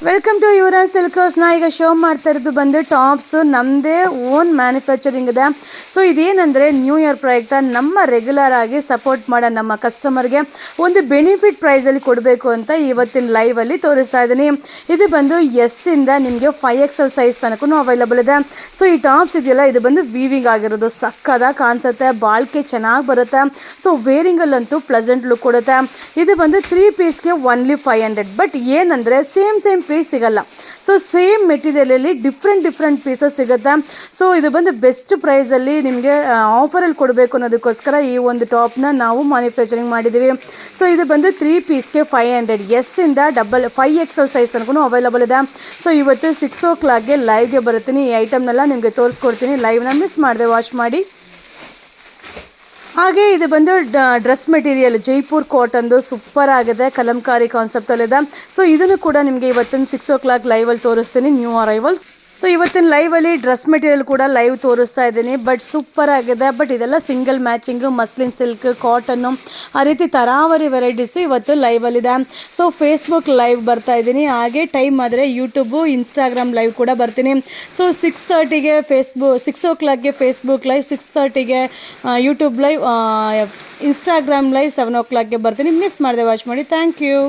Welcome to Yuvraj ಸಿಲ್ಕರ್ಸ್. ನಾ ಈಗ show ಮಾಡ್ತಾ ಇರೋದು ಬಂದು ಟಾಪ್ಸ್ ನಮ್ಮದೇ ಓನ್ ಮ್ಯಾನುಫ್ಯಾಕ್ಚರಿಂಗ್ ಇದೆ. ಸೊ ಇದೇನೆಂದರೆ ನ್ಯೂ ಇಯರ್ ಪ್ರಯುಕ್ತ ನಮ್ಮ ರೆಗ್ಯುಲರ್ ಆಗಿ ಸಪೋರ್ಟ್ ಮಾಡೋ ನಮ್ಮ ಕಸ್ಟಮರ್ಗೆ ಒಂದು ಬೆನಿಫಿಟ್ ಪ್ರೈಸಲ್ಲಿ ಕೊಡಬೇಕು ಅಂತ ಇವತ್ತಿನ ಲೈವಲ್ಲಿ ತೋರಿಸ್ತಾ ಇದ್ದೀನಿ. ಇದು ಬಂದು ಎಸ್ಸಿಂದ ನಿಮಗೆ 5XL ಸೈಜ್ ತನಕ ಅವೈಲಬಲ್ ಇದೆ. ಸೊ ಈ ಟಾಪ್ಸ್ ಇದೆಯಲ್ಲ, ಇದು ಬಂದು ವೀವಿಂಗ್ ಆಗಿರೋದು ಸಕ್ಕದಾಗಿ ಕಾಣಿಸುತ್ತೆ, ಬಾಳ್ಕೆ ಚೆನ್ನಾಗಿ ಬರುತ್ತೆ. ಸೊ ವೇರಿಂಗಲ್ಲಂತೂ ಪ್ಲೆಸೆಂಟ್ ಲುಕ್ ಕೊಡುತ್ತೆ. ಇದು ಬಂದು 3 ಪೀಸ್ಗೆ ಓನ್ಲಿ 500. ಬಟ್ ಏನಂದರೆ ಸೇಮ್ ಪೀಸ್ ಸಿಗಲ್ಲ. ಸೊ ಸೇಮ್ ಮೆಟೀರಿಯಲಲ್ಲಿ ಡಿಫ್ರೆಂಟ್ ಪೀಸಸ್ ಸಿಗುತ್ತೆ. ಸೊ ಇದು ಬಂದು ಬೆಸ್ಟ್ ಪ್ರೈಸಲ್ಲಿ ನಿಮಗೆ ಆಫರಲ್ಲಿ ಕೊಡಬೇಕು ಅನ್ನೋದಕ್ಕೋಸ್ಕರ ಈ ಒಂದು ಟಾಪ್ನ ನಾವು ಮ್ಯಾನುಫ್ಯಾಕ್ಚರಿಂಗ್ ಮಾಡಿದ್ದೀವಿ. ಸೊ ಇದು ಬಂದು 3 ಪೀಸ್ಗೆ 500. ಎಸ್ಸಿಂದ 5XL ಸೈಜ್ ತನಕ ಅವೈಲಬಲ್ ಇದೆ. ಸೊ ಇವತ್ತು 6 o'clockಗೆ ಲೈವ್ಗೆ ಬರ್ತೀನಿ. ಈ ಐಟಮ್ನೆಲ್ಲ ನಿಮಗೆ ತೋರಿಸ್ಕೊಡ್ತೀನಿ. ಲೈವ್ನ ಮಿಸ್ ಮಾಡಿದೆ, ವಾಚ್ ಮಾಡಿ. ಹಾಗೆ ಇದು ಬಂದು ಡ್ರೆಸ್ ಮೆಟೀರಿಯಲ್ ಜೈಪುರ್ ಕಾಟನ್ದು ಸೂಪರ್ ಆಗಿದೆ, ಕಲಂಕಾರಿ ಕಾನ್ಸೆಪ್ಟಲ್ಲಿದೆ. ಸೊ ಇದನ್ನು ಕೂಡ ನಿಮಗೆ ಇವತ್ತಿನ 6 o'clock ಲೈವಲ್ಲಿ ತೋರಿಸ್ತೀನಿ, ನ್ಯೂ ಅರೈವಲ್ಸ್. ಸೊ ಇವತ್ತಿನ ಲೈವಲ್ಲಿ ಡ್ರೆಸ್ ಮೆಟೀರಿಯಲ್ ಕೂಡ ಲೈವ್ ತೋರಿಸ್ತಾ ಇದ್ದೀನಿ. ಬಟ್ ಸೂಪರ್ ಆಗಿದೆ. ಬಟ್ ಇದೆಲ್ಲ single matching, muslin silk, cotton, ಆ ರೀತಿ ತರಾವರಿ ವೆರೈಟೀಸ್ ಇವತ್ತು ಲೈವಲ್ಲಿದೆ. ಸೊ ಫೇಸ್ಬುಕ್ ಲೈವ್ ಬರ್ತಾ ಇದ್ದೀನಿ. ಹಾಗೆ ಟೈಮ್ ಆದರೆ ಯೂಟ್ಯೂಬು, ಇನ್ಸ್ಟಾಗ್ರಾಮ್ ಲೈವ್ ಕೂಡ ಬರ್ತೀನಿ. ಸೊ 6:30ಗೆ 6 o'clockಗೆ ಫೇಸ್ಬುಕ್ ಲೈವ್, 6:30ಗೆ ಯೂಟ್ಯೂಬ್ ಲೈವ್, ಇನ್ಸ್ಟಾಗ್ರಾಮ್ ಲೈವ್, 7 o'clockಗೆ ಬರ್ತೀನಿ. ಮಿಸ್ ಮಾಡಿದೆ, ವಾಚ್ ಮಾಡಿ. Thank you.